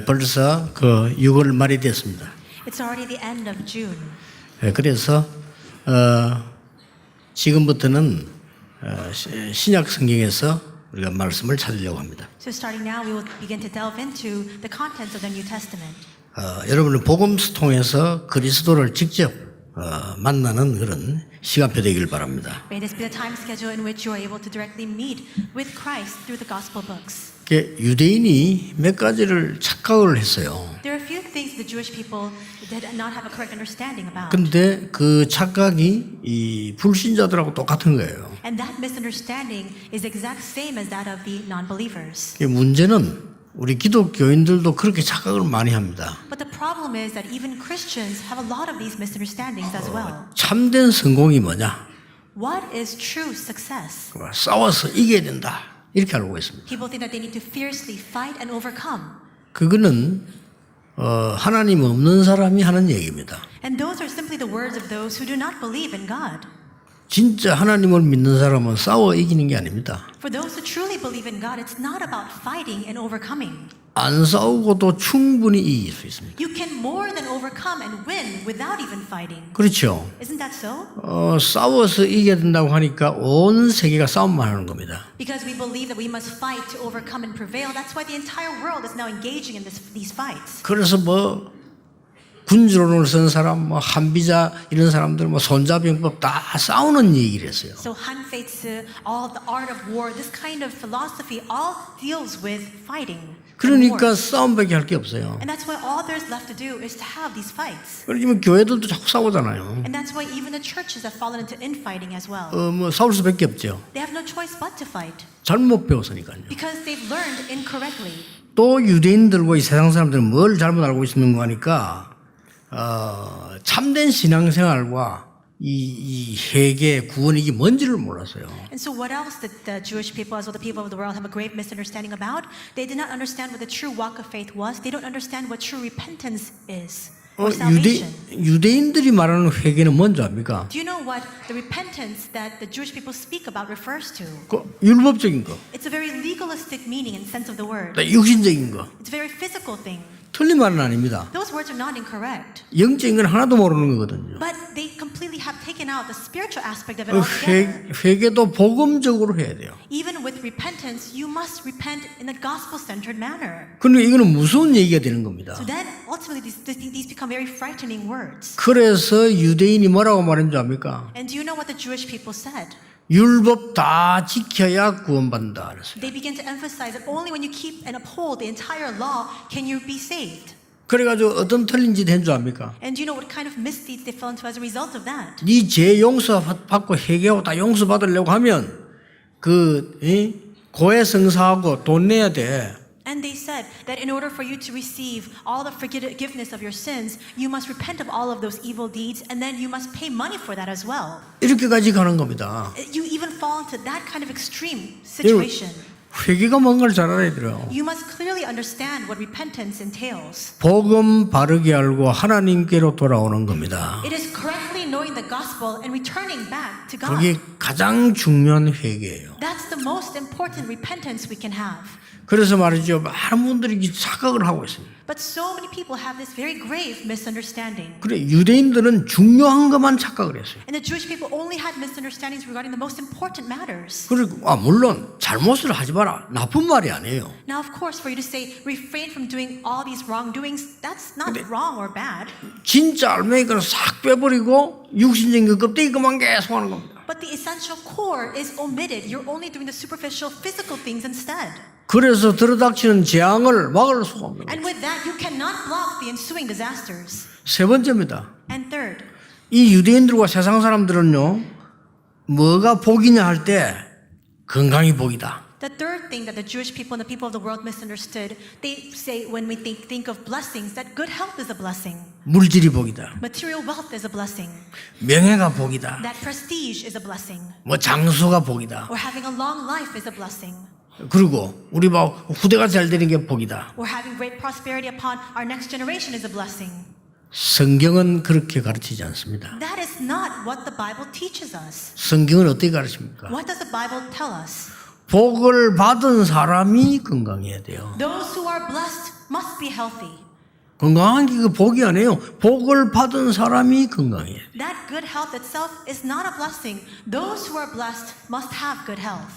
벌써 그 6월 말이 됐습니다. It's already the end of June. 그래서 지금부터는 신약 성경에서 우리가 말씀을 찾으려고 합니다. So starting now, we will begin to delve into the contents of the New Testament. 여러분은 복음스 통해서 그리스도를 직접 만나는 그런 시간표 되길 바랍니다. May this be the time schedule in which you are able to directly meet with Christ through the gospel books. 유대인이 몇 가지를 착각을 했어요. There are a few things the Jewish people did not have a correct understanding about. 근데 그 착각이 이 불신자들하고 똑같은 거예요. And that misunderstanding is exact same as that of the non-believers. 문제는 우리 기독교인들도 그렇게 착각을 많이 합니다. But the problem is that even Christians have a lot of these misunderstandings as well. 참된 성공이 뭐냐? What is true success? 싸워서 이겨야 된다. 이렇게 알고 있습니다. People think that they need to fiercely fight and overcome. 그거는 하나님 없는 사람이 하는 얘기입니다. And those are simply the words of those who do not believe in God. 진짜 하나님을 믿는 사람은 싸워 이기는 게 아닙니다. For those who truly believe in God, it's not about fighting and overcoming. 안 싸우고도 충분히 이길 수 있습니다. You can more than overcome and win without even fighting. 그렇죠. Isn't that so? 싸워서 이겨야 된다고 하니까 온 세계가 싸움만 하는 겁니다. Because we believe that we must fight to overcome and prevail. That's why the entire world is now engaging in these fights. 그래서 군주론을 쓴 사람, 한비자 이런 사람들 손자병법 다 싸우는 얘기를 했어요. So Han Fei-tzu, all of the art of war, this kind of philosophy all deals with fighting. 그러니까 싸움밖에 할 게 없어요. And that's why all there's left to do is to have these fights. 그러면 교회들도 자꾸 싸우잖아요. And that's why even the churches have fallen into infighting as well. 싸울 수밖에 없죠. They have no choice but to fight. 잘못 배웠으니까요. Because they've learned incorrectly. 또 유대인들과 이 세상 사람들은 뭘 잘못 알고 있는 거 하니까 참된 신앙생활과 이 회개 구원 이게 뭔지를 몰랐어요. And so what else did the Jewish people as well the people of the world have a great misunderstanding about? They did not understand what the true walk of faith was. They don't understand what true repentance is. Or salvation. 유대인들이 말하는 회개는 뭔지 압니까? Do you know what the repentance that the Jewish people speak about refers to? 율법적인 거, It's a very legalistic meaning in sense of the word. 육신적인 거. It's a very physical thing. 틀린 말은 아닙니다. Those words are not incorrect. 영적인 건 하나도 모르는 거거든요. But they completely have taken out the spiritual aspect of it altogether. 회개도 복음적으로 해야 돼요. Even with repentance, you must repent in a gospel-centered manner. 그러니까 이거는 무서운 얘기가 되는 겁니다. So then, ultimately, these become very frightening words. 그래서 유대인이 뭐라고 말했는지 압니까? And do you know what the Jewish people said? 율법 다 지켜야 구원받는다 그랬어요. They begin to emphasize that only when you keep and uphold the entire law can you be saved. 그래가지고 어떤 틀린 짓 한 줄 압니까? And do you know what kind of misdeeds they fell into as a result of that? 네 죄 용서받고 회개하고 다 용서받으려고 하면 고해성사하고 돈 내야 돼. And they said that in order for you to receive all the forgiveness of your sins, you must repent of all of those evil deeds, and then you must pay money for that as well. 이렇게까지 가는 겁니다. You even fall into that kind of extreme situation. 회개가 뭔가를 잘 알아야 돼요. You must clearly understand what repentance entails. 복음 바르게 알고 하나님께로 돌아오는 겁니다. It is correctly knowing the gospel and returning back to God. 그게 가장 중요한 회개예요. That's the most important repentance we can have. 그래서 말이죠. 많은 분들이 착각을 하고 있습니다. But so many people have this very grave misunderstanding. 그래 유대인들은 중요한 것만 착각을 했어요. And the Jewish people only had misunderstandings regarding the most important matters. 그리고 물론 잘못을 하지 마라. 나쁜 말이 아니에요. Now, of course, for you to say refrain from doing all these wrongdoings, that's not wrong or bad. 진짜 알맹이는 싹 빼버리고 육신적인 그 껍데기만 계속 하는 겁니다. But the essential core is omitted. You're only doing the superficial physical things instead. 그래서 들어닥치는 재앙을 막을 수가 없는 거예요. And with that, you cannot block the ensuing disasters. 세 번째입니다. And third, 이 유대인들과 세상 사람들은요, 뭐가 복이냐 할 때 건강이 복이다. the third thing that the Jewish people and the people of the world misunderstood, they say when we think of blessings, that good health is a blessing. 물질이 복이다. Material wealth is a blessing. 명예가 복이다. That prestige is a blessing. 장수가 복이다. Or having a long life is a blessing. 그리고 우리 후대가 잘 되는 게 복이다. Or having great prosperity upon our next generation is a blessing. 성경은 그렇게 가르치지 않습니다. That is not what the Bible teaches us. 성경은 어떻게 가르칩니까? What does the Bible tell us? 복을 받은 사람이 건강해야 돼요. Those who are blessed must be healthy. 건강한 게 그 복이 아니에요. 복을 받은 사람이 건강해요. That good health itself is not a blessing. Those who are blessed must have good health.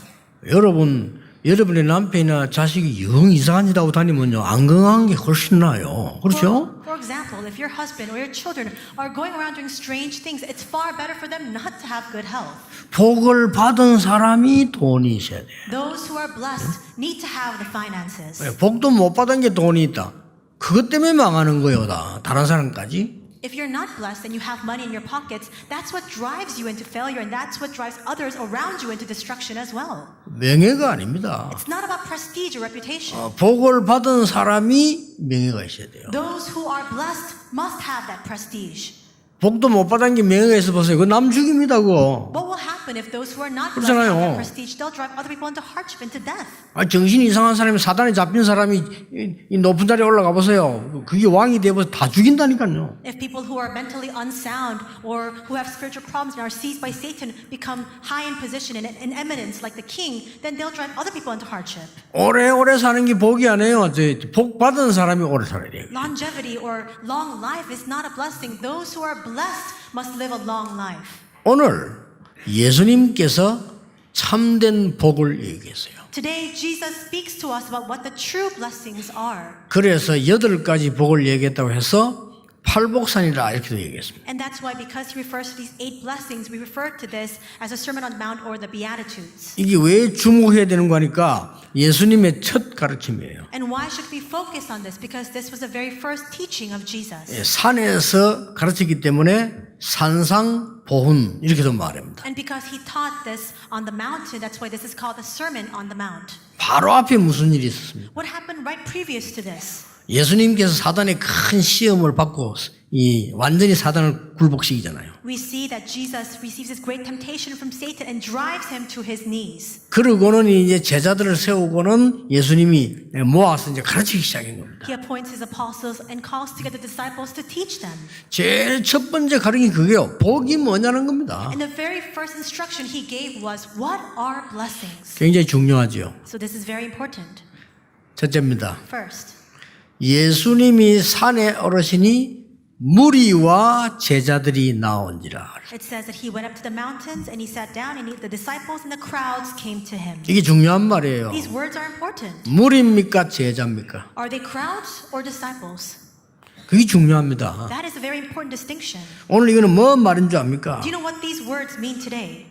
여러분의 남편이나 자식이 영 이상한 짓 하고 다니면요, 안 건강한 게 훨씬 나아요. 그렇죠? For example, if your husband or your children are going around doing strange things, it's far better for them not to have good health. 복을 받은 사람이 돈이 있어야 돼요. Those who are blessed need to have the finances. 복도 못 받은 게 돈이 있다. 그것 때문에 망하는 거예요, 다른 사람까지. If you're not blessed and you have money in your pockets, that's what drives you into failure and that's what drives others around you into destruction as well. 명예가 아닙니다. It's not about prestige or reputation. 복을 받은 사람이 명예가 있어야 돼요. Those who are blessed must have that prestige. 복도 못 받은 게 명예가 있어 보세요. 그거 남 죽입니다, 그거. What will happen if those who are not blessed have 그렇잖아요. that prestige? They'll drive other people into hardship, into death. 정신이 이상한 사람이, 사단에 잡힌 사람이 이 높은 자리에 올라가 보세요. 그게 왕이 되어서 다 죽인다니까요. If people who are mentally unsound or who have spiritual problems and are seized by Satan become high in position and in eminence like the king, then they'll drive other people into hardship. 오래오래 사는 게 복이 아니에요. 복 받은 사람이 오래 살아야 돼요. Longevity or long life is not a blessing. Those who are blessed must live a long life. 오늘 예수님께서 참된 복을 얘기했어요. Today, Jesus speaks to us about what the true blessings are. 그래서 8가지 복을 얘기했다고 해서 팔복산이라 이렇게도 얘기했습니다. And that's why, because he refers to these 8 blessings, we refer to this as a Sermon on the Mount or the Beatitudes. 이게 왜 주목해야 되는 거니까 예수님의 첫 가르침이에요. And why should we focus on this? Because this was the very first teaching of Jesus. 산에서 가르치기 때문에 산상보훈 이렇게도 말합니다. And because he taught this on the mountain, that's why this is called the Sermon on the Mount. 바로 앞에 무슨 일이 있었습니까? What happened right previous to this? 예수님께서 사단의 큰 시험을 받고 완전히 사단을 굴복시키잖아요. We see that Jesus receives this great temptation from Satan and drives him to his knees. 그러고는 이제 제자들을 세우고는 예수님이 모아서 이제 가르치기 시작한 겁니다. He appoints his apostles and calls together disciples to teach them. 제일 첫 번째 가르침이 그게요. 복이 뭐냐는 겁니다. And the very first instruction he gave was, what are blessings? 굉장히 중요하죠. So this is very important. 첫째입니다. First, 예수님이 산에 오르시니 무리와 제자들이 나온지라. it says that he went up to the mountains and he sat down and the disciples and the crowds came to him. 이게 중요한 말이에요. These words are important. 무리입니까 제자입니까? Are they crowds or disciples? 그게 중요합니다. That is a very important distinction. 오늘 이거는 뭔 말인 줄 압니까? Do you know what these words mean today?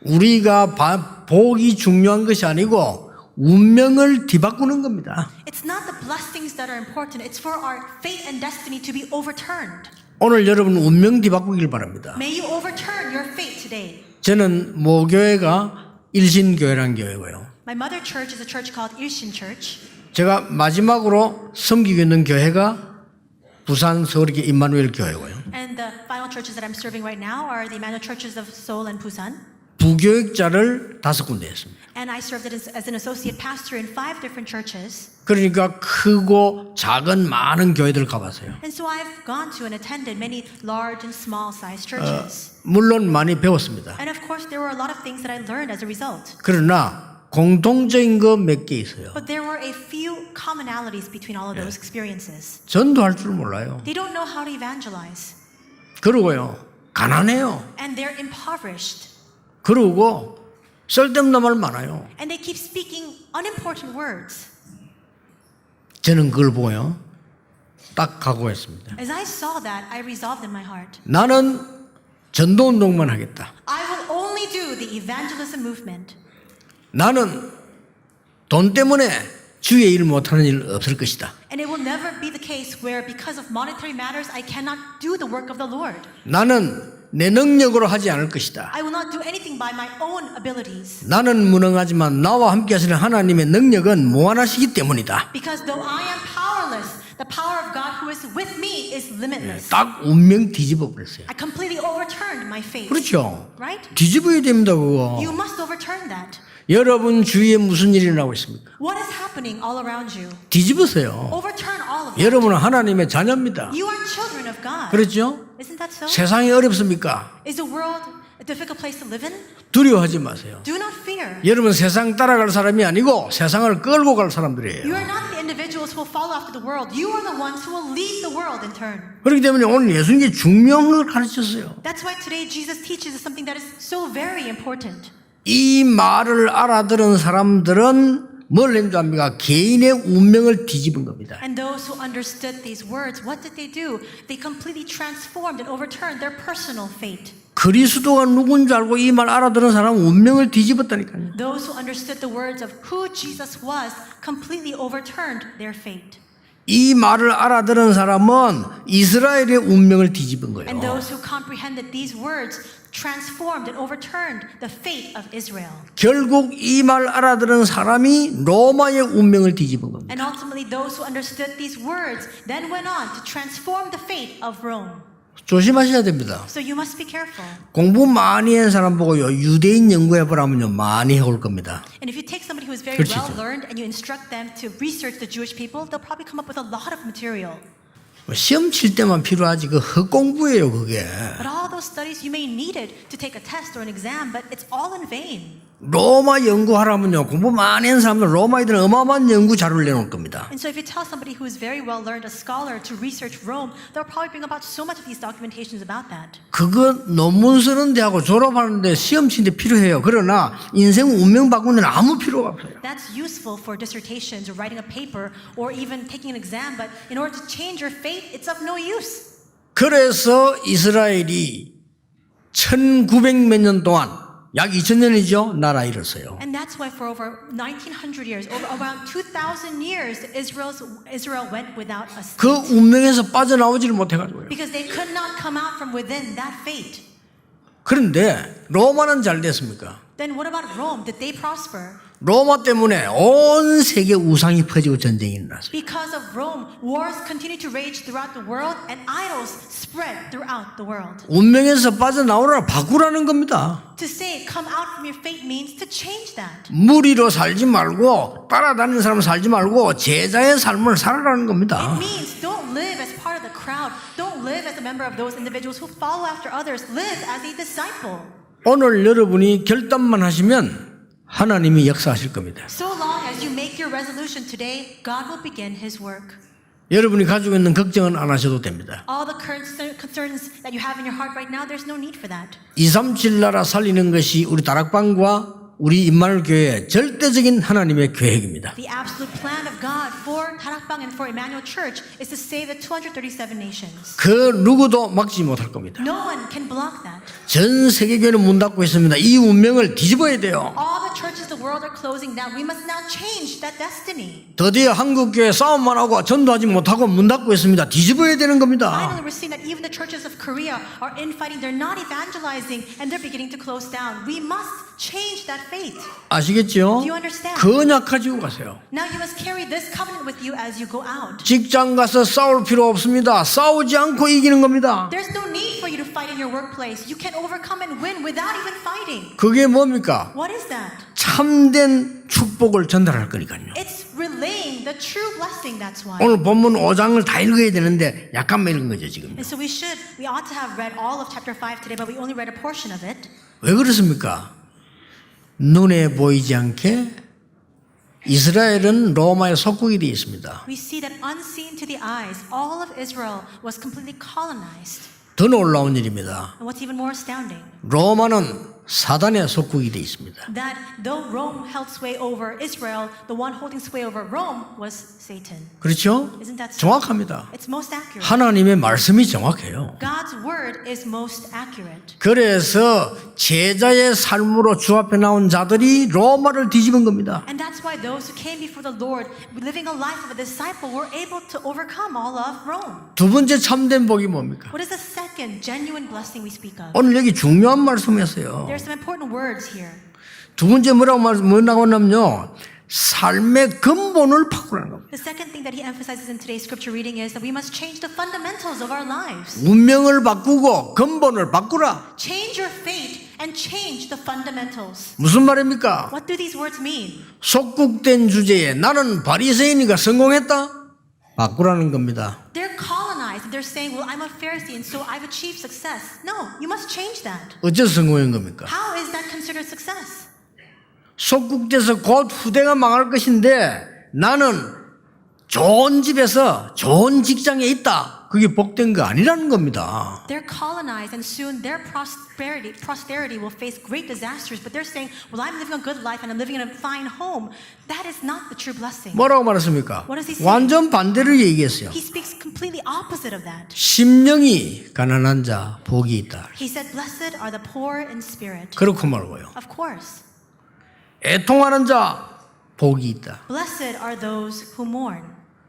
우리가 복이 중요한 것이 아니고 운명을 뒤바꾸는 겁니다. It's not the blessings that are important. It's for our fate and destiny to be overturned. 오늘 여러분 운명 뒤바꾸길 바랍니다. May you overturn your fate today. 저는 모교회가 일신교회라는 교회고요. My mother church is a church called Ilshin Church. 제가 마지막으로 섬기고 있는 교회가 부산 서울의 임마누엘 교회고요. And the final churches that I'm serving right now are the Emmanuel churches of Seoul and Busan. 부교육자를 5군데 했습니다. And I served as an associate pastor in 5 different churches. 그러니까 크고 작은 많은 교회들 가봤어요. And so I've gone to and attended many large and small sized churches. 물론 많이 배웠습니다. And of course there were a lot of things that I learned as a result. 그러나 공통적인 거 몇 개 있어요. But there were a few commonalities between all of those experiences. 전도할 줄 몰라요. They don't know how to evangelize. 그러고요. 가난해요. And they're impoverished. 그러고 쓸데없는 말 많아요. And they keep speaking unimportant words. 저는 그걸 보고요. 딱 각오했습니다. As I saw that, I resolved in my heart. 나는 전도운동만 하겠다. I will only do the evangelism movement. 나는 돈 때문에 주의 일 못하는 일 없을 것이다. And it will never be the case where because of monetary matters I cannot do the work of the Lord. 나는 내 능력으로 하지 않을 것이다. I will not do anything by my own abilities. 나는 무능하지만 나와 함께 하시는 하나님의 능력은 무한하시기 때문이다. Because though I am powerless, the power of God who is with me is limitless. 딱 운명 뒤집어 버렸어요. I completely overturned my fate. 그렇죠. Right? 뒤집어야 됩니다, 그거. You must overturn that. 여러분 주위에 무슨 일이 일어나고 있습니까? What is happening all around you? 뒤집으세요. Overturn all of it. 여러분은 하나님의 자녀입니다. You are children of God. 그렇죠? Isn't that so? 세상이 어렵습니까? Is the world a difficult place to live in? 두려워하지 마세요. Do not fear. 여러분 세상 따라갈 사람이 아니고 세상을 끌고 갈 사람들이에요. You are not the individuals who will follow after the world. You are the ones who will lead the world in turn. 그렇기 때문에 오늘 예수님이 중요한 걸 가르쳤어요. That's why today Jesus teaches us something that is so very important. 이 말을 알아들은 사람들은 뭘 한 줄 압니까? 개인의 운명을 뒤집은 겁니다. And those who understood these words, what did they do? They completely transformed and overturned their personal fate. 그리스도가 누군 줄 알고 이 말 알아들은 사람은 운명을 뒤집었다니까요. Those who understood the words of who Jesus was completely overturned their fate. 이 말을 알아들은 사람은 이스라엘의 운명을 뒤집은 And 거예요. those who comprehended these words transformed and overturned the fate of Israel. 결국 이 말 알아들은 사람이 로마의 운명을 뒤집은 겁니다. And ultimately, those who understood these words then went on to transform the fate of Rome. 조심하셔야 됩니다. So you must be careful. 공부 많이 한 사람 보고요, 유대인 연구해보라면요, 많이 해올 겁니다. And if you take somebody who is very 그렇죠. well learned and you instruct them to research the Jewish people, they'll probably come up with a lot of material. 시험 칠 때만 필요하지, 그 헛공부예요, 그게. But all those studies you may need it to take a test or an exam, but it's all in vain. 로마 연구하라면요, 공부 많이 한 사람들 로마이들은 어마어마한 연구 자료를 내놓을 겁니다. And so if you tell somebody who is very well learned, a scholar, to research Rome, they'll probably bring about so much of these documentations about that. 그거 논문 쓰는데 하고 졸업하는데 시험 치는데 필요해요. 그러나 인생 운명 바꾸는 데는 아무 필요가 없어요. That's useful for dissertations or writing a paper or even taking an exam, but in order to change your fate, it's of no use. 그래서 이스라엘이 1900몇 년 동안 약 2000년이죠. 나라 잃었어요. And that's why for over 1900 years, over around 2000 years, Israel went without a state. 그 운명에서 빠져나오지를 못해가지고요. Because they could not come out from within that fate. 그런데 로마는 잘 됐습니까? Then what about Rome? Did they prosper? 로마 때문에 온 세계 우상이 퍼지고 전쟁이 일어났어요. Because of Rome, wars continued to rage throughout the world and idols spread throughout the world. 운명에서 빠져나오라 바꾸라는 겁니다. To say come out from your fate means to change that. 무리로 살지 말고 따라다니는 사람 살지 말고 제자의 삶을 살아라는 겁니다. It means don't live as part of the crowd. Don't live as a member of those individuals who follow after others. Live as a disciple. 오늘 여러분이 결단만 하시면 하나님이 역사하실 겁니다. So long as you make your resolution today, God will begin His work. 여러분이 가지고 있는 걱정은 안 하셔도 됩니다. All the current concerns that you have in your heart right now, there's no need for that. 237 나라 살리는 것이 우리 다락방과 우리 임마누엘 교회의 절대적인 하나님의 계획입니다. The absolute plan of God for Tarakbang and for Emmanuel Church is to save the 237 nations. 그 누구도 막지 못할 겁니다. No one can block that. 전 세계 교회는 문 닫고 있습니다. 이 운명을 뒤집어야 돼요. All the churches of the world are closing down. We must now change that destiny. 드디어 한국 교회 싸움만 하고 전도하지 못하고 문 닫고 있습니다. 뒤집어야 되는 겁니다. Finally, we're seeing that even the churches of Korea are infighting. They're not evangelizing, and they're beginning to close down. We must change that fate. 아시겠죠? Do you understand? 언약 가지고 가세요. Now you must carry this covenant with you as you go out. 직장 가서 싸울 필요 없습니다. 싸우지 않고 이기는 겁니다. There's no need for you to fight in your workplace. You can overcome and win without even fighting. 그게 뭡니까? What is that? 참된 축복을 전달할 거니까요. It's relaying the true blessing. That's why. 오늘 본문 5장을 다 읽어야 되는데 약간만 읽은 거죠 지금. And so we ought to have read all of chapter 5 today, but we only read a portion of it. 왜 그렇습니까? 눈에 보이지 않게 이스라엘은 로마의 속국이 되어 있습니다. We see that unseen to the eyes, all of Israel was completely colonized. 더 놀라운 일입니다. And what's even more astounding, 로마는 사단의 속국이 되어 있습니다. that though Rome held sway over Israel, the one holding sway over Rome was Satan. 그렇죠? Isn't that so? 정확합니다. It's most accurate. 하나님의 말씀이 정확해요. God's word is most accurate. 그래서 제자의 삶으로 주 앞에 나온 자들이 로마를 뒤집은 겁니다. And that's why those who came before the Lord, living a life of a disciple, were able to overcome all of Rome. 두 번째 참된 복이 뭡니까? What is the second genuine blessing we speak of? 오늘 여기 중요한 말씀이었어요. There's some important words here. 두 번째 뭐라고 하냐면요. 삶의 근본을 바꾸라는 겁니다. The second thing that he emphasizes in today's scripture reading is that we must change the fundamentals of our lives. 운명을 바꾸고 근본을 바꾸라. Change your fate and change the fundamentals. 무슨 말입니까? What do these words mean? 속국된 주제에 나는 바리새인이니까 성공했다? 바꾸라는 겁니다. They're colonized and they're saying, well, I'm a Pharisee and so I've achieved success. No, you must change that. 어째서 성공한 겁니까? How is that considered success? 속국돼서 곧 후대가 망할 것인데 나는 좋은 집에서 좋은 직장에 있다. 그게 복된 거 아니라는 겁니다. They're colonized and soon their posterity will face great disasters. But they're saying, well, I'm living a good life and I'm living in a fine home. That is not the true blessing. 뭐라고 말했습니까? What does he say? 완전 반대를 얘기했어요. He speaks completely opposite of that. 심령이 가난한 자 복이 있다. He said, blessed are the poor in spirit. 그렇고 말고요. Of course. 애통하는 자 복이 있다. Blessed are those who mourn.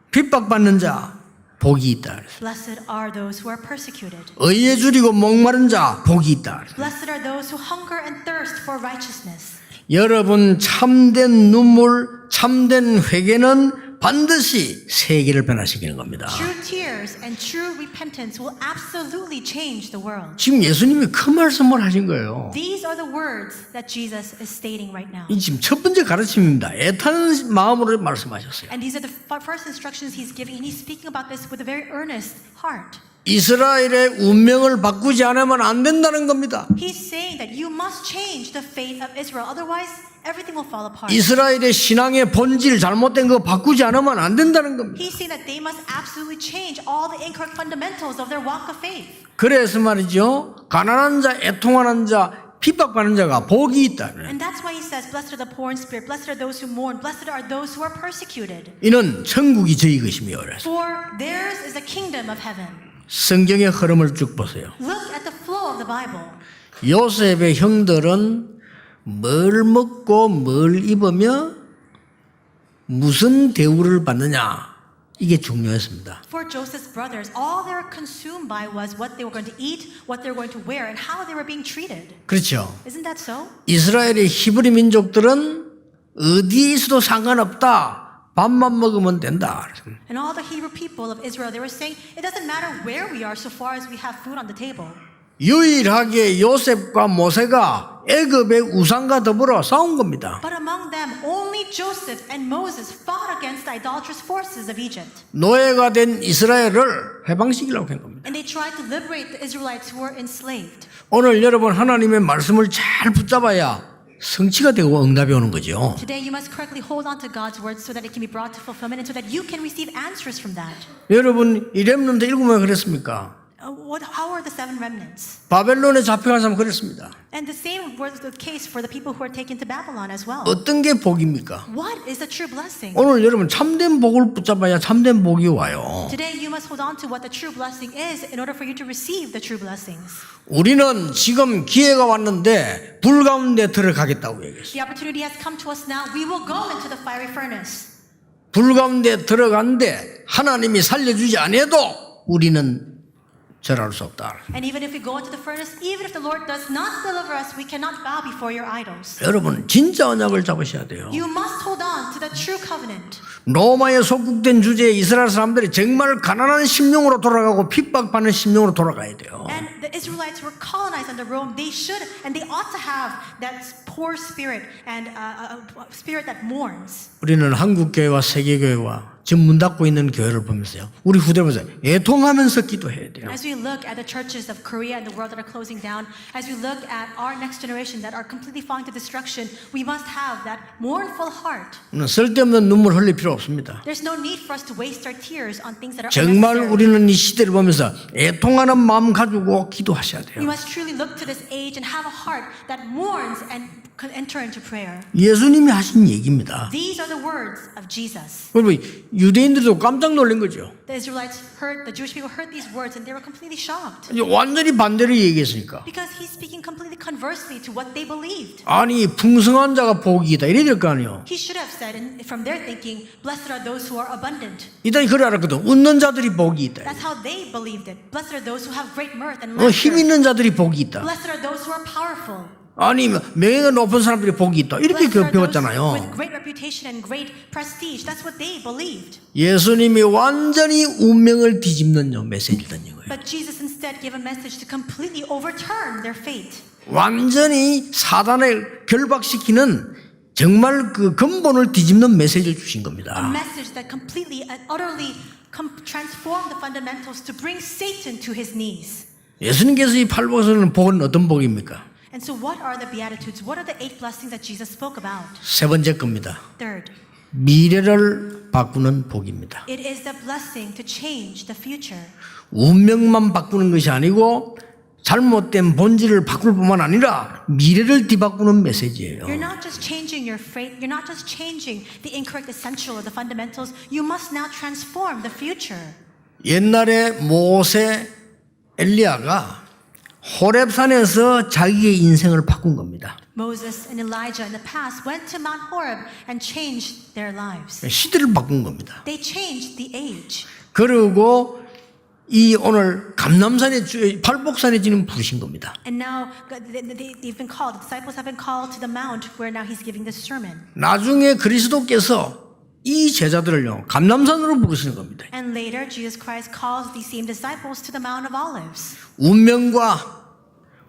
핍박받는 자 복이 있다. Blessed are those who are persecuted. 의에 줄이고 목마른 자 복이 있다. Blessed are those who hunger and thirst for righteousness. 여러분 참된 눈물, 참된 회개는 반드시 세계를 변화시키는 겁니다. True tears and true repentance will absolutely change the world. 지금 예수님이 그 말씀을 하신 거예요. These are the words that Jesus is stating right now. 이 지금 첫 번째 가르침입니다. 애타는 마음으로 말씀하셨어요. And these are the first instructions he's giving. And he's speaking about this with a very earnest heart. 이스라엘의 운명을 바꾸지 않으면 안 된다는 겁니다. He's saying that you must change the fate of Israel. Otherwise, everything will fall apart. 이스라엘의 신앙의 본질 잘못된 거 바꾸지 않으면 안 된다는 겁니다. He's saying that they must absolutely change all the incorrect fundamentals of their walk of faith. 그래서 말이죠. 가난한 자, 애통하는 자, 핍박받는 자가 복이 있다. And that's why he says, blessed are the poor in spirit, blessed are those who mourn, blessed are those who are persecuted. 이는 천국이 저희 것이며 그래서 For theirs is the kingdom of heaven. 성경의 흐름을 쭉 보세요. Look at the flow of the Bible. 요셉의 형들은 뭘 먹고 뭘 입으며 무슨 대우를 받느냐 이게 중요했습니다. For Joseph's brothers, all they were consumed by was what they were going to eat, what they were going to wear, and how they were being treated. 그렇죠. Isn't that so? 이스라엘의 히브리 민족들은 어디에 있어도 상관없다. 밥만 먹으면 된다. And all the Hebrew people of Israel, they were saying, it doesn't matter where we are so far as we have food on the table. 유일하게 요셉과 모세가 애굽의 우상과 더불어 싸운 겁니다. But among them, only Joseph and Moses fought against the idolatrous forces of Egypt. 노예가 된 이스라엘을 해방시키려고 한 겁니다. And they tried to liberate the Israelites who were enslaved. 오늘 여러분 하나님의 말씀을 잘 붙잡아야 성취가 되고 응답이 오는 거죠. Today you must correctly hold on to God's word so that it can be brought to fulfillment and so that you can receive answers from that. 여러분 이 렘넌트 일곱명 그랬습니까? How are the seven remnants? 바벨론에 잡혀간 사람 그랬습니다. And the same was the case for the people who were taken to Babylon as well. 어떤 게 복입니까? What is the true blessing? 오늘 여러분 참된 복을 붙잡아야 참된 복이 와요. Today you must hold on to what the true blessing is in order for you to receive the true blessings. 우리는 지금 기회가 왔는데 불 가운데 들어가겠다고 얘기했어요. The opportunity has come to us now. We will go into the fiery furnace. 불 가운데 들어간데 하나님이 살려주지 않아도 우리는 절할 수 없다. And even if we go into the furnace, even if the Lord does not deliver us, we cannot bow before your idols. 여러분 진짜 언약을 잡으셔야 돼요. You must hold on to the true covenant. 로마에 속국된 주제에 이스라엘 사람들이 정말 가난한 심령으로 돌아가고 핍박받는 심령으로 돌아가야 돼요. And the Israelites were colonized under Rome. They should and they ought to have that poor spirit and a spirit that mourns. 우리는 한국교회와 세계교회와 지금 문 닫고 있는 교회를 보면서요. 우리 후대보면서 애통하면서 기도해야 돼요. As we look at the churches of Korea and the world that are closing down, as we look at our next generation that are completely falling to destruction, we must have that mournful heart. 쓸데없는 눈물 흘릴 필요 없습니다. There's no need for us to waste our tears on things that are 정말 unnecessary. 우리는 이 시대를 보면서 애통하는 마음 가지고 기도하셔야 We 돼요. must truly look to this age and have a heart that mourns and can enter into prayer. 예수님이 하신 얘기입니다. These are the words of Jesus. 여러분 유대인들도 깜짝 놀란 거죠. The Israelites heard, the Jewish people heard these words and they were completely shocked. 완전히 반대로 얘기했으니까. Because he's speaking completely conversely to what they believed. 아니 풍성한 자가 복이다 이래야 될 거 아니에요. He should have said, and from their thinking, blessed are those who are abundant. 이단이 그래 알았거든. 웃는 자들이 복이 있다. That's how they believed it. Blessed are those who have great mirth and 힘 laughter. 있는 자들이 복이 있다. Blessed are those who are powerful. 아니 명예가 높은 사람들이 복이 있다. 이렇게 Blessed are those 배웠잖아요. with great reputation and great prestige. That's what they believed. 예수님이 완전히 운명을 뒤집는 메시지를 던진 거예요. But Jesus instead gave a message to completely overturn their fate. 완전히 사단을 결박시키는 정말 그 근본을 뒤집는 메시지를 주신 A 겁니다. message that completely and utterly transformed the fundamentals to bring Satan to his knees. 예수님께서 이 팔복에서는 복은 어떤 복입니까? And so what are the Beatitudes? What are the 8 blessings that Jesus spoke about? 세 번째 겁니다. Third, 미래를 바꾸는 복입니다. It is the blessing to change the future. 운명만 바꾸는 것이 아니고 잘못된 본질을 바꿀 뿐만 아니라 미래를 뒤바꾸는 메시지예요. You're not just changing your faith, you're not just changing the incorrect essential or the fundamentals, you must now transform the future. 옛날에 모세 엘리야가 호렙산에서 자기의 인생을 바꾼 겁니다. Moses and Elijah in the past went to Mount Horeb and changed their lives. 시대를 바꾼 겁니다. They changed the age. 그리고 이 오늘 감람산에 발복산에 지금 부르신 겁니다. And now they've been called, the disciples have been called to the mount where now he's giving this sermon. 나중에 그리스도께서 이 제자들을요 감람산으로 부르시는 겁니다. And later Jesus Christ calls these same disciples to the Mount of Olives. 운명과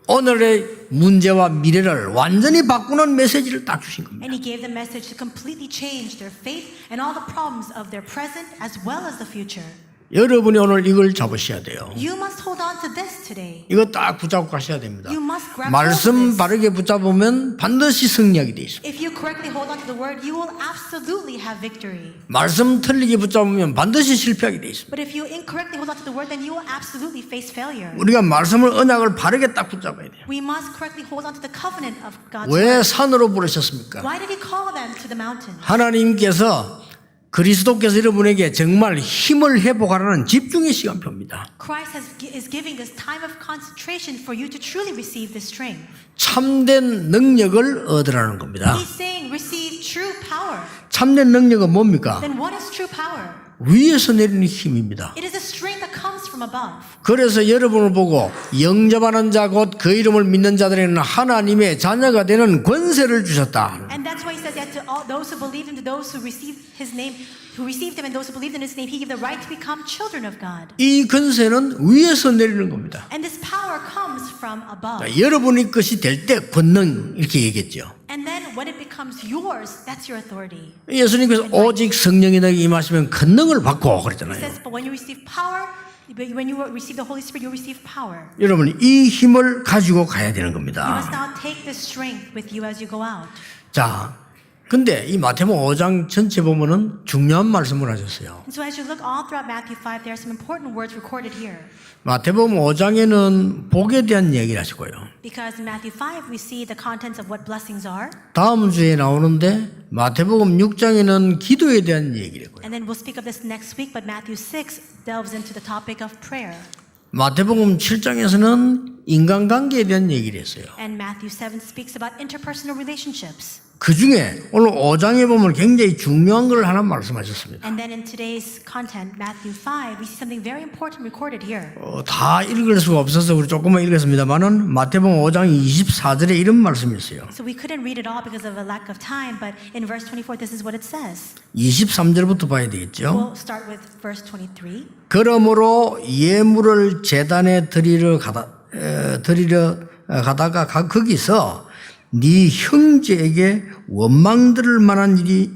오늘의 문제와 미래를 완전히 바꾸는 메시지를 딱 주신 겁니다. And he gave the message to completely change their faith and all the problems of their present as well as the future. 여러분이 오늘 이걸 잡으셔야 돼요. You must hold on to this today. 이거 딱 붙잡고 가셔야 됩니다. You must grab hold of 말씀 this. 바르게 붙잡으면 반드시 승리하게 돼 있습니다. If you correctly hold on to the word, you will absolutely have victory. 말씀 틀리게 붙잡으면 반드시 실패하게 돼 있습니다. But if you incorrectly hold on to the word, then you will absolutely face failure. 우리가 말씀을 언약을 바르게 딱 붙잡아야 돼요. We must correctly hold on to the covenant of God's 왜 word. 산으로 부르셨습니까? Why did he call them to the mountain? 하나님께서 그리스도께서 여러분에게 정말 힘을 회복하라는 집중의 시간표입니다. Christ is giving this time of concentration for you to truly receive this strength. 참된 능력을 얻으라는 겁니다. He's saying receive true power. 참된 능력은 뭡니까? Then what is true power? 위에서 내리는 힘입니다. It is a strength that comes from above. 그래서 여러분을 보고 영접하는 자 곧 그 이름을 믿는 자들에게는 하나님의 자녀가 되는 권세를 주셨다. And that's why he says that to all those who believe him, to those who receive his name, who received him and those who believed in his name, he gave the right to become children of God. 이 권세는 위에서 내리는 겁니다. And this power comes from above. 여러분의 것이 될 때 권능 이렇게 얘기했죠. And then when it becomes yours, that's your authority. 예수님께서 오직 성령이 너에게 임하시면 권능을 받고 He 그랬잖아요. says, but when you receive power, when you receive the Holy Spirit, you receive power. 여러분이 이 힘을 가지고 가야 되는 You must 겁니다. now take this strength with you as you go out. 자, 근데 이 마태복음 5장 전체 보면은 중요한 말씀을 하셨어요. And so as you look all throughout Matthew 5, there are some important words recorded here. 마태복음 5장에는 복에 대한 얘기를 하시고요. Because in Matthew 5, we see the contents of what blessings are. 다음 주에 나오는데 마태복음 6장에는 기도에 대한 얘기를 해요. And then we'll speak of this next week, but Matthew 6 delves into the topic of prayer. 마태복음 7장에서는 인간관계에 대한 얘기를 했어요. And Matthew 7 speaks about interpersonal relationships. 그 중에 오늘 5장에 보면 굉장히 중요한 걸 하나 말씀하셨습니다. And then in today's content, Matthew 5, we see something very important recorded here. 다 읽을 수가 없어서 우리 조금만 읽었습니다만은 마태복음 5장 24절에 이런 말씀이 있어요. So we couldn't read it all because of a lack of time, but in verse 24, this is what it says. 23절부터 봐야 되겠죠. We'll start with verse 23. 그러므로 예물을 제단에 드리러 가다가 거기서 네 형제에게 원망 들을 만한 일이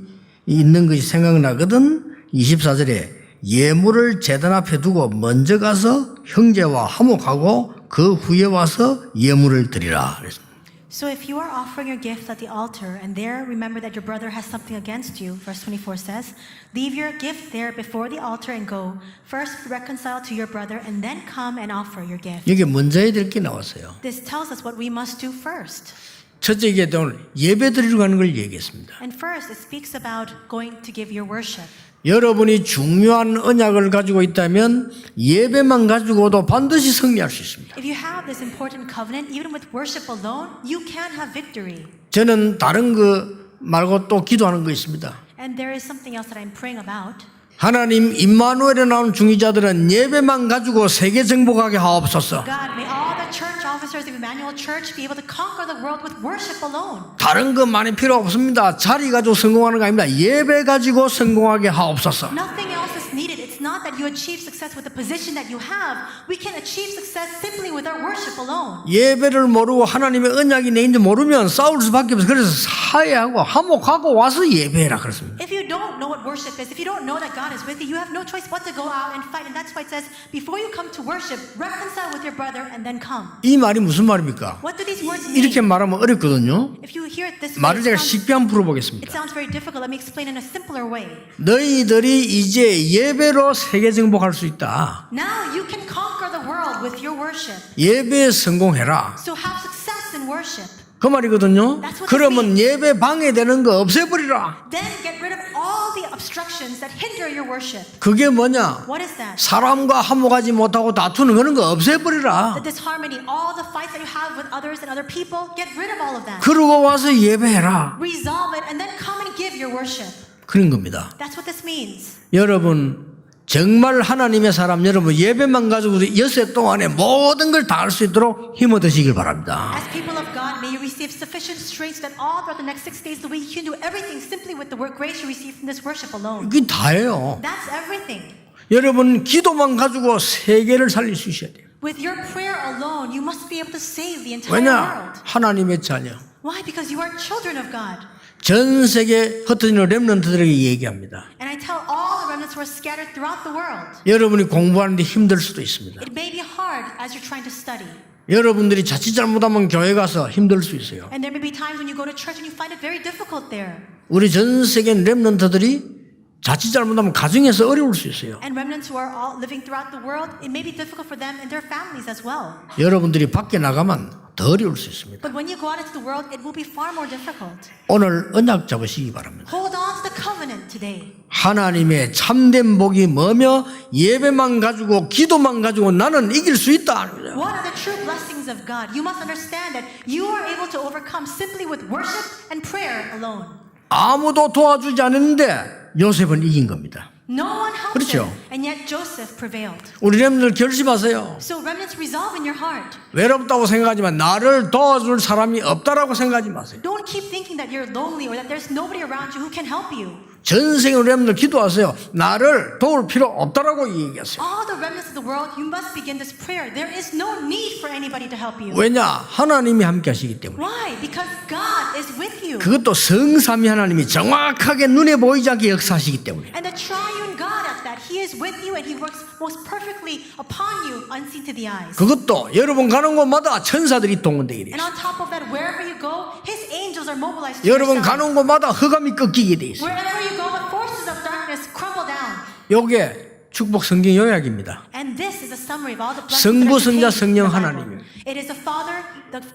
있는 것이 생각나거든. 24절에 예물을 제단 앞에 두고 먼저 가서 형제와 화목하고 그 후에 와서 예물을 드리라. 그랬습니다. So if you are offering your gift at the altar and there remember that your brother has something against you, verse 24 says, leave your gift there before the altar and go first reconcile to your brother and then come and offer your gift. 여기 먼저 해야 될 게 나왔어요. This tells us what we must do first. 첫째 이게 오늘 예배 드리러 가는 걸 얘기했습니다. And first, it speaks about going to give your worship. 여러분이 중요한 언약을 가지고 있다면 예배만 가지고도 반드시 승리할 수 있습니다. If you have this important covenant, even with worship alone, you can have victory. 저는 다른 거 말고 또 기도하는 거 있습니다. And there is something else that I'm praying about. 하나님 임마누엘에 나온 중위자들은 예배만 가지고 세계 정복하게 하옵소서. God, may all the church officers of Emmanuel Church be able to conquer the world with worship alone. 다른 거 많이 필요 없습니다. 자리 가지고 성공하는 거 아닙니다. 예배 가지고 성공하게 하옵소서. Nothing else is needed. It's not that you achieve success with the position that you have. We can achieve success simply with our worship alone. 예배를 모르고 하나님의 언약이 내인지 모르면 싸울 수밖에 없어요. 그래서 사회하고 화목하고 와서 예배해라 그랬습니다. If you don't know what worship is, if you don't know that God is with you, you have no choice but to go out and fight. And that's why it says, before you come to worship, reconcile with your brother and then come. 이 말이 무슨 말입니까? What do these words mean? 이렇게 말하면 어렵거든요. If you hear it this way, 말을 제가 it 쉽게 한번 it 풀어보겠습니다. sounds very difficult. Let me explain in a simpler way. 너희들이 이제 예배로 세계 정복할 수 있다. Now you can conquer the world with your worship. 예배에 성공해라. So have success in worship. 그 말이거든요. That's what 그러면 예배 방해되는 거 없애버리라. Then get rid of all the obstructions that hinder your worship. 그게 뭐냐? What is that? 사람과 화목하지 못하고 다투는 그런 거 없애버리라. The disharmony, all the fights that you have with others and other people, get rid of all of that. 그러고 와서 예배해라. Resolve it and then come and give your worship. 그런 겁니다. That's what this means. 여러분 정말 하나님의 사람 여러분 예배만 가지고도 엿새 동안에 모든 걸 다 할 수 있도록 힘 얻으시길 바랍니다. As people of God, may you receive sufficient strength that all throughout the next 6 days of the week you can do everything simply with the grace you receive from this worship alone. 이게 다예요. That's everything. 여러분 기도만 가지고 세계를 살릴 수 있어야 돼요. With your prayer alone, you must be able to save the entire 왜냐? world. 하나님의 자녀. Why? Because you are children of God. 전 세계 흩어지는 렘넌트들에게 얘기합니다. And I tell all the remnants who are scattered throughout the world. 여러분이 공부하는데 힘들 수도 있습니다. It may be hard as you're trying to study. 여러분들이 자칫 잘못하면 교회 가서 힘들 수 있어요. And there may be times when you go to church and you find it very difficult there. 우리 전 세계 렘넌트들이 자칫 잘못하면 가정에서 어려울 수 있어요. And remnants who are all living throughout the world, it may be difficult for them and their families as well. 여러분들이 밖에 나가면 더 어려울 수 있습니다. But when you go out into the world, it will be far more difficult. 오늘 언약 잡으시기 바랍니다. Hold on to the covenant today. 하나님의 참된 복이 뭐며 예배만 가지고 기도만 가지고 나는 이길 수 있다. What are the true blessings of God? You must understand that you are able to overcome simply with worship and prayer alone. 아무도 도와주지 않았는데 요셉은 이긴 겁니다. No one helped 그렇죠. him, and yet Joseph prevailed. 우리 렘들 결심하세요. So remnants resolve in your heart. 외롭다고 생각하지만 나를 도와줄 사람이 없다라고 생각하지 마세요. Don't keep thinking that you're lonely or that there's nobody around you who can help you. 전 세계 렘들 기도하세요. 나를 도울 필요 없다라고 얘기하세요. All the remnants of the world, you must begin this prayer. There is no need for anybody to help you. 왜냐? 하나님이 함께 하시기 때문에. Why? Because God is with you. 그것도 성삼위 하나님이 정확하게 눈에 보이지 않게 역사하시기 때문에. And the triune God at that, He is with you and He works most perfectly upon you, unseen to the eyes. 그것도 여러분 가는 곳마다 천사들이 동원되게 돼요. And on top of that, wherever you go, His angels are mobilized to your 여러분 side. 가는 곳마다 흑암이 꺾이게 돼 있어요. Wherever you go, the forces of darkness crumble down. 요게 축복 성경 요약입니다. And this is a summary of all the blessings 성부, that are 성자, contained 성령 in the Bible. 하나님이에요. It is the Father,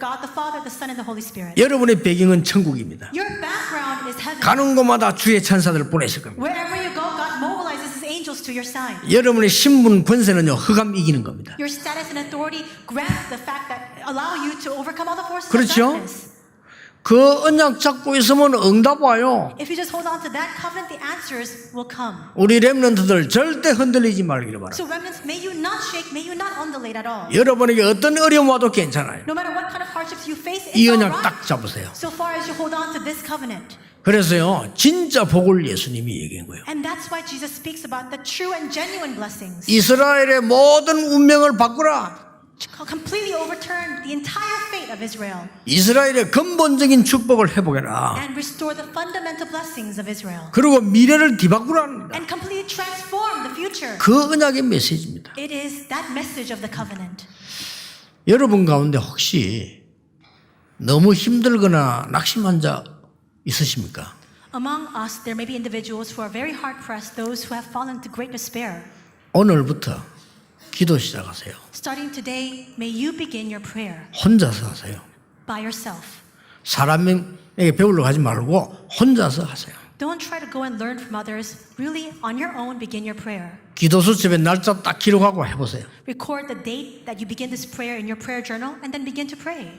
God the Father, the Son, and the Holy Spirit. 여러분의 배경은 천국입니다. Your background is heaven. 가는 곳마다 주의 천사들을 보내실 겁니다. Wherever you go, God mobilizes His angels to your side. 여러분의 신분 권세는요 흑암 이기는 겁니다. Your status and authority grant the fact that allow you to overcome all the forces 그렇죠? of darkness. 그 언약 잡고 있으면 응답 와요. If you just hold on to that covenant, the answers will come. 우리 렘넌트들 절대 흔들리지 말기를 바랍니다. So remnants, may you not shake, may you not undulate at all. 여러분에게 어떤 어려움 와도 괜찮아요. No matter what kind of hardships you face, 이 it's all 언약 right. 딱 잡으세요. So far as you hold on to this covenant. 그래서요 진짜 복을 예수님이 얘기한 거예요. And that's why Jesus speaks about the true and genuine blessings. 이스라엘의 모든 운명을 바꾸라. Completely overturn the entire fate of Israel. 이스라엘의 근본적인 축복을 회복해라. And restore the fundamental blessings of Israel. 그리고 미래를 뒤바꾸라는 And completely transform the future. 그 언약의 메시지입니다. It is that message of the covenant. 여러분 가운데 혹시 너무 힘들거나 낙심한 자 있으십니까? Among us, there may be individuals who are very hard pressed, those who have fallen to great despair. 오늘부터 기도 시작하세요. Starting today, may you begin your prayer 혼자서 하세요. by yourself. 사람에게 배우러 가지 말고 혼자서 하세요. Don't try to go and learn from others. Really, on your own, begin your prayer. 기도 수첩에 날짜 딱 기록하고 해보세요. Record the date that you begin this prayer in your prayer journal and then begin to pray.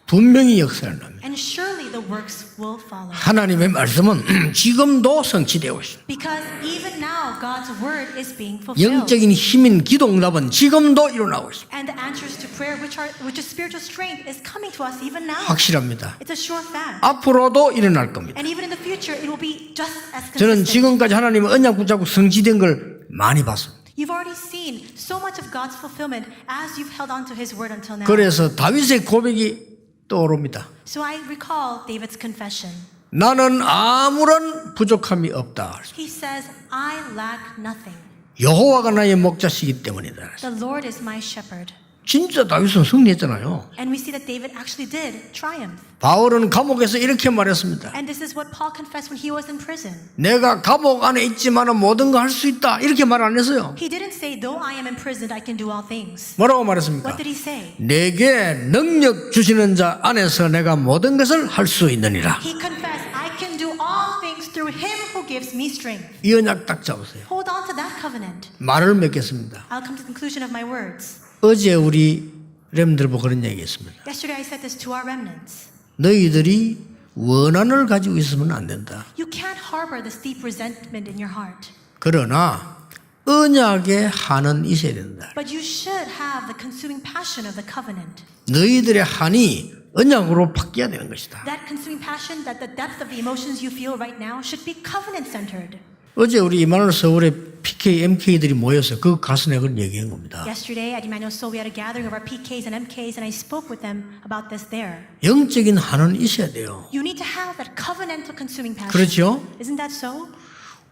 분명히 역사를 납니다. And surely the works will follow. 하나님의 말씀은 지금도 성취되고 있습니다. Because even now, God's word is being fulfilled. 영적인 힘인 기도응답은 지금도 일어나고 있습니다. And the answers to prayer, which is spiritual strength, is coming to us even now. 확실합니다. It's a sure fact. 앞으로도 일어날 겁니다. And even in the future, it will be just as 저는 consistent. 지금까지 하나님의 언약 붙잡고 성취된 걸 많이 봤습니다. You've already seen so much of God's fulfillment as you've held on to His word until now. 그래서 다윗의 고백이 떠오릅니다. So I recall David's confession. 나는 아무런 부족함이 없다. He says, I lack nothing. 여호와가 나의 목자시기 때문이다. The Lord is my shepherd. 진짜 다윗은 승리했잖아요. And we see that David actually did triumph. 바울은 감옥에서 이렇게 말했습니다. And this is what Paul confessed when he was in prison. 내가 감옥 안에 있지만 모든 거 할 수 있다. 이렇게 말 안 했어요. He didn't say, though I am imprisoned, I can do all things. 뭐라고 말했습니까? What did he say? 내게 능력 주시는 자 안에서 내가 모든 것을 할 수 있느니라. He confessed, I can do all things through him who gives me strength. 이 언약 딱 잡으세요. Hold on to that covenant. 말을 맺겠습니다. I'll come to the conclusion of my words. 어제 우리 렘들 보고 그런 얘기했습니다. Yesterday I said this to our remnants. 너희들이 원한을 가지고 있으면 안 된다. You can't harbor this deep resentment in your heart. 그러나 언약의 한은 있어야 된다. But you should have the consuming passion of the covenant. 너희들의 한이 언약으로 바뀌어야 되는 것이다. That consuming passion, that the depth of the emotions you feel right now should be covenant-centered. 어제 우리 이만월 서울에 PK, MK들이 모여서 그 가서 내가 그런 얘기한 겁니다. Yesterday at Emmanuel Soul we had a gathering of our PKs and MKs and I spoke with them about this there. 영적인 한은 있어야 돼요. You need to have that covenantal consuming passion. 그렇죠? Isn't that so?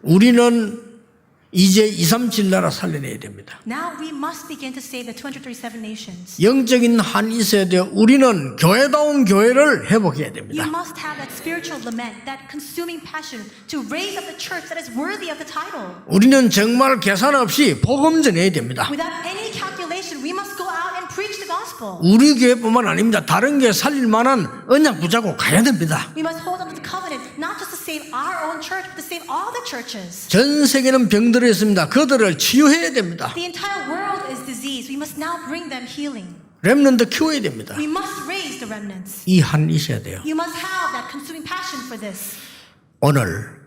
우리는 이제 237 나라 살려내야 됩니다. Now we must begin to save the 237 nations. 영적인 한이 있어야 돼요. 우리는 교회다운 교회를 회복해야 됩니다. You must have that spiritual lament, that consuming passion to raise up the church that is worthy of the title. 우리는 정말 계산 없이 복음 전해야 됩니다. Without any calculation, we must go out and preach the gospel. 우리 교회뿐만 아닙니다. 다른 교회 살릴 만한 언약 붙잡고 가야 됩니다. We must hold on to the covenant, not just to save our own church, but to save all the churches. 전 세계는 병들어 있습니다. 그들을 치유해야 됩니다. The entire world is diseased. We must now bring them healing. 렘넌트 키워야 됩니다. We must raise the remnants. 이 한 있어야 돼요. You must have that consuming passion for this. 오늘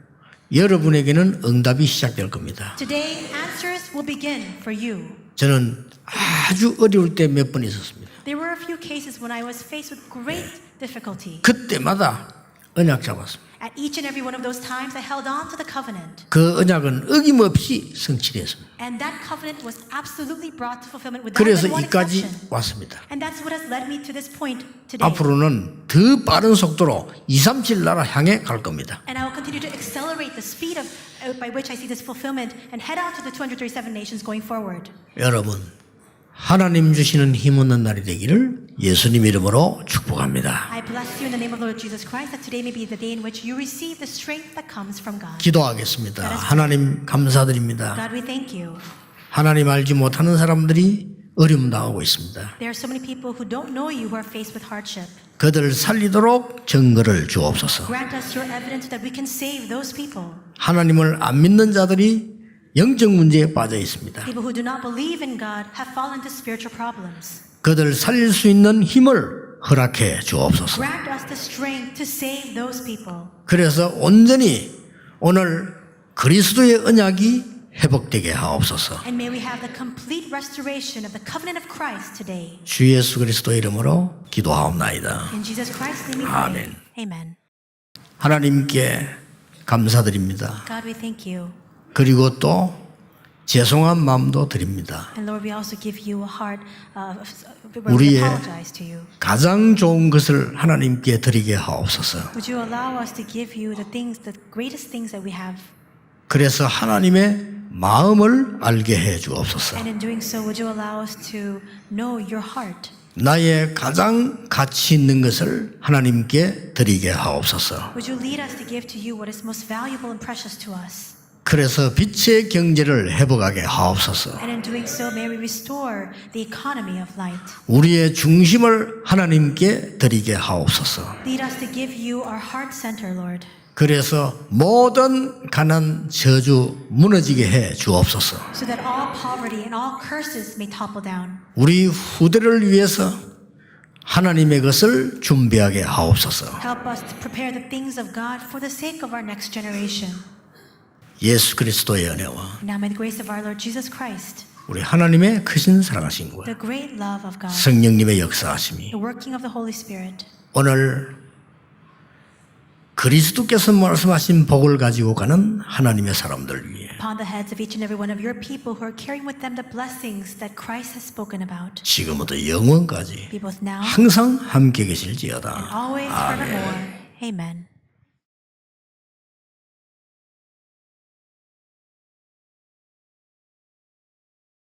여러분에게는 응답이 시작될 겁니다. Today, answers will begin for you. 저는 아주 어려울 때 몇 번 있었습니다. There were a few cases when I was faced with great difficulty. 그때마다 언약 잡았습니다. At each and every one of those times, I held on to the covenant. 그 언약은 어김없이 성취됐습니다. And that covenant was absolutely brought to fulfillment without 그래서 even one 이까지 exception. 왔습니다. And that's what has led me to this point today. 앞으로는 더 빠른 속도로 237 나라 향해 갈 겁니다. And I will continue to accelerate the speed of by which I see this fulfillment and head out to the 237 nations going forward. 여러분, 하나님 주시는 힘 있는 날이 되기를 예수님 이름으로 축복합니다. I bless you in the name of the Lord Jesus Christ that today may be the day in which you receive the strength that comes from God. 기도하겠습니다. 하나님 감사드립니다. God, we thank you. 하나님 알지 못하는 사람들이 어려움 당하고 있습니다. There are so many people who don't know you who are faced with hardship. 그들을 살리도록 증거를 주옵소서. Grant us your evidence that we can save those people. 하나님을 안 믿는 자들이 영적 문제에 빠져 있습니다. People who do not believe in God have fallen into spiritual problems. 그들을 살릴 수 있는 힘을 허락해 주옵소서. Grant us the strength to save those people. 그래서 온전히 오늘 그리스도의 언약이 회복되게 하옵소서. And may we have the complete restoration of the covenant of Christ today. 주 예수 그리스도 이름으로 기도하옵나이다. In Jesus Christ's name we pray. 아멘. Amen. 하나님께 감사드립니다. God, we thank you. 그리고 또 죄송한 마음도 드립니다. And Lord, we also give you a heart where we 우리의 apologize to you. 가장 좋은 것을 하나님께 드리게 하옵소서. Would you allow us to give you the things, the greatest things that we have? 그래서 하나님의 마음을 알게 해 주옵소서. And in doing so, would you allow us to know your heart? 나의 가장 가치 있는 것을 하나님께 드리게 하옵소서. Would you lead us to give to you what is most valuable and precious to us? 그래서 빛의 경제를 회복하게 하옵소서. And in doing so, may we restore the economy of light. 우리의 중심을 하나님께 드리게 하옵소서. Lead us to give you our heart center, Lord. 그래서 모든 가난 저주 무너지게 해 주옵소서. So that all poverty and all curses may topple down. 우리 후대를 위해서 하나님의 것을 준비하게 하옵소서. Help us to prepare the things of God for the sake of our next generation. 예수 그리스도의 은혜와 Now may the grace of our Lord Jesus Christ, 우리 하나님의 크신 사랑하심과 the great love of God, 성령님의 역사하심이 the working of the Holy Spirit, 오늘 그리스도께서 말씀하신 복을 가지고 가는 하나님의 사람들 위해 upon the heads of each and every one of your people who are carrying with them the blessings that Christ has spoken about, 지금부터 영원까지 be both now 항상 함께 계실지어다. and always forevermore. Amen.